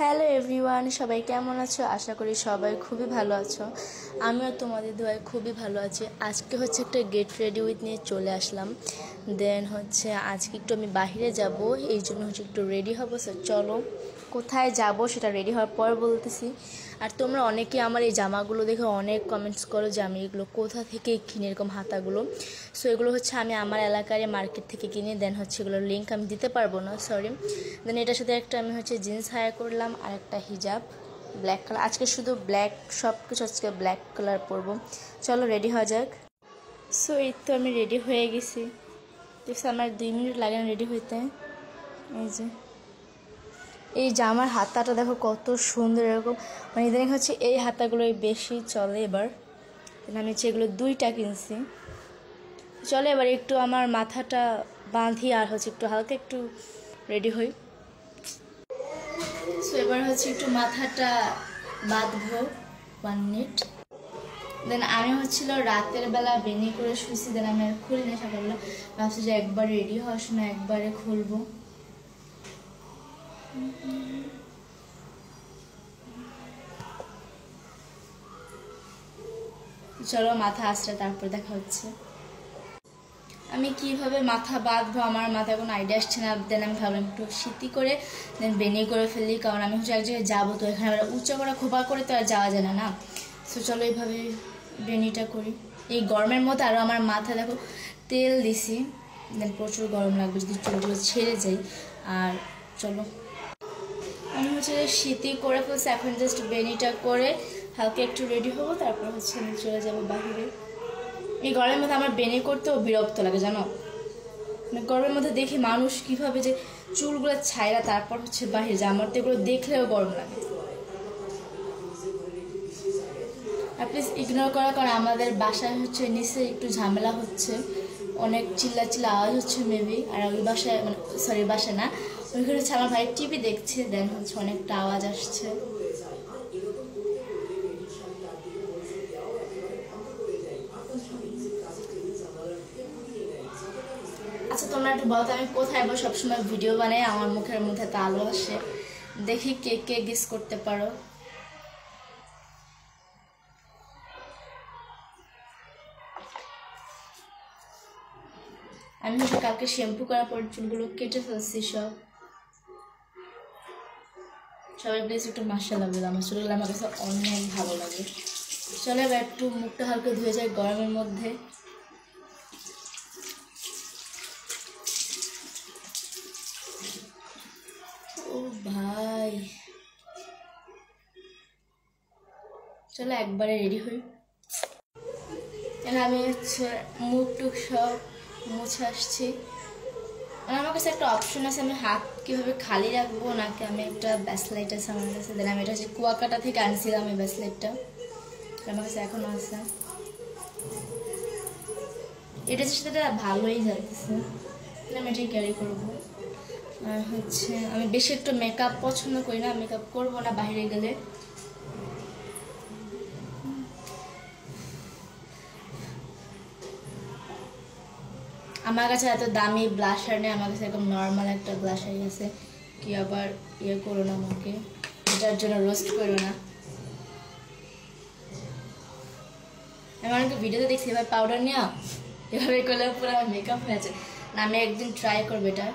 Hello everyone, সবাই কেমন আছো? আশা করি সবাই খুবই ভালো আছো। আমিও তোমাদের দোয়ায় খুবই ভালো আছি। আজকে হচ্ছে একটা গেট রেডি উইথ নিয়ে চলে আসলাম। দেন হচ্ছে আজকে একটু আমি বাহিরে যাব, এই জন্য হচ্ছে একটু রেডি হবো। সো চলো কোথায় যাব সেটা রেডি হওয়ার পর বলতেছি। আর তোমরা অনেকে আমার এই জামাগুলো দেখে অনেক কমেন্টস করো যে আমি এগুলো কোথা থেকে কিনে, এরকম হাতাগুলো। সো এগুলো হচ্ছে আমি আমার এলাকার মার্কেট থেকে কিনে। দেন হচ্ছে এগুলোর লিঙ্ক আমি দিতে পারবো না, সরি। দেন এটার সাথে একটা আমি হচ্ছে জিন্স হায়ার করলাম আর একটা হিজাব ব্ল্যাক কালার। আজকে শুধু ব্ল্যাক, সব কিছু আজকে ব্ল্যাক কালার পরবো। চলো রেডি হওয়া যাক। সো এই তো আমি রেডি হয়ে গেছি। দেখছি আমার 2 মিনিট লাগে না রেডি হইতে। এই যে আমার হাতাটা দেখো কত সুন্দর, এরকম মানে ইদানিং হচ্ছে এই হাতাগুলোই বেশি চলে এবার। আমি হচ্ছে এগুলো 2টা কিনছি। চলো এবার একটু আমার মাথাটা বাঁধি আর হচ্ছে একটু হালকা একটু রেডি হই। সো এবার হচ্ছে একটু মাথাটা বাঁধবো 1 মিনিট। দেন আমি হচ্ছিল রাতের বেলা বেনি করে শুয়েছি। দেন আমি আর খুলি না, সকালবেলা ভাবছি যে একবার রেডি হওয়ার সময় একবারে খুলবো। চলো মাথা আসলে তারপর দেখা হচ্ছে। আমি কিভাবে মাথা বাঁধবো আমার মাথায় কোনো আইডিয়া আসছে না। দেন আমি ভাবলাম একটু শীতি করে দেন বেনি করে ফেলি, কারণ আমি হচ্ছে এক জায়গায় যাবো, তো এখানে আবার উঁচা করা খোপা করে তো আর যাওয়া যায় না না। সো চলো এইভাবে বেনিটা করি। এই গরমের মধ্যে আরও আমার মাথা দেখো তেল দিছি, দেন প্রচুর গরম লাগবে যদি চুলগুলো ছেড়ে যাই। আর চলো আমি হচ্ছে শীতি করে ফেলছি, এখন জাস্ট বেনিটা করে হালকা একটু রেডি হবো, তারপর হচ্ছে আমি চলে যাবো বাহিরে। এই গরমের মধ্যে আমার বেনি করতেও বিরক্ত লাগে জানো। মানে গরমের মধ্যে দেখি মানুষ কিভাবে যে চুলগুলো ছাইরা তারপর হচ্ছে বাহিরে যায়, আমার তো এগুলো দেখলেও গরম লাগে। আর প্লিজ ইগনোর করা, কারণ আমাদের বাসায় হচ্ছে নিচে একটু ঝামেলা হচ্ছে, অনেক চিল্লা আওয়াজ হচ্ছে মেবি। আর ওই বাসায় মানে সরি বাসা না, ওইখানে হচ্ছে আমার ভাই টিভি দেখছে, দেন হচ্ছে অনেকটা আওয়াজ আসছে। আচ্ছা তোমরা একটু বলতো আমি কোথায় বসে সবসময় ভিডিও বানাই, আমার মুখের মধ্যে তালু আসে। দেখি কে কে গেস করতে পারো। আমি হচ্ছে কালকে শ্যাম্পু করার পর চুলগুলো কেটে ফেলছি সব। সবাই প্লিজ একটু মাশাআল্লাহ বলে, আমার চুলগুলো আমার কাছে অনেক ভালো লাগে। চলে এবার একটু মুখটা হালকা ধুয়ে যায় গরমের মধ্যে। ও ভাই, চলো একবারে রেডি হই। আমি হচ্ছে মুখ টুক সব মুছে আসছি। আমার কাছে একটা অপশন আছে, আমি হাত কীভাবে খালি রাখবো, নাকি আমি একটা ব্যাসলাইট আছে আমার কাছে। দেন আমি এটা হচ্ছে কুয়াকাটা থেকে আনছিলাম এই ব্যাসলাইটটা, আমার কাছে এখনও আছে। এটার সাথে ভালোই যাচ্ছে, আমি এটাই ক্যারি করবো। আর হচ্ছে আমি বেশি একটু মেকআপ পছন্দ করি না, মেকআপ করবো না বাইরে গেলে। আমার কাছে এত দামি ব্লাশার নেই, আমার কাছে এরকম নর্মাল একটা ব্লাশারই আছে। কি আবার ইয়ে করো না আমাকে, এটার জন্য রোস্ট করো না। আমি অনেকে ভিডিওতে দেখছি এবার পাউডার নেওয়া এভাবে করলে পুরো আমার মেকআপ হয়ে আছে না। আমি একদিন ট্রাই করবো এটা।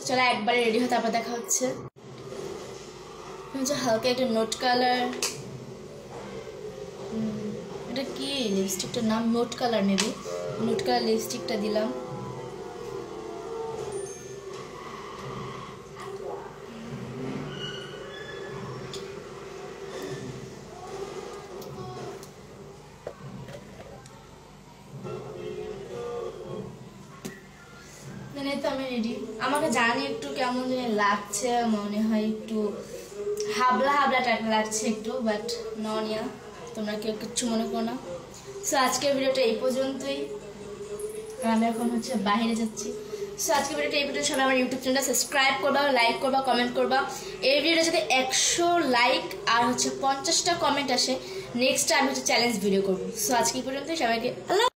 চলো একবারে রেডি হয়ে তারপর দেখা হচ্ছে। হালকা একটা নোট কালার, এটা কি লিপস্টিকটার নাম, nude colour maybe, nude colour লিপস্টিকটা দিলাম। তো আমি রেডি। আমাকে জানি একটু কেমন লাগছে, মনে হয় একটু হাবলা হাবলা টাইপ লাগছে একটু, বাট ননিয়া, তোমরা কেউ কিচ্ছু মনে করো না। সো আজকের ভিডিওটা এই পর্যন্তই, আমি এখন হচ্ছে বাইরে যাচ্ছি। সো আজকের ভিডিওটা এই পর্যন্ত। সবাই আমার ইউটিউব চ্যানেলটা সাবস্ক্রাইব করবা, লাইক করবা, কমেন্ট করবা। এই ভিডিওটা যদি 100 লাইক আর হচ্ছে 50টা কমেন্ট আসে, নেক্সট আমি হচ্ছে চ্যালেঞ্জ ভিডিও করবো। সো আজকে এই পর্যন্তই, সবাইকে আল্লাহ।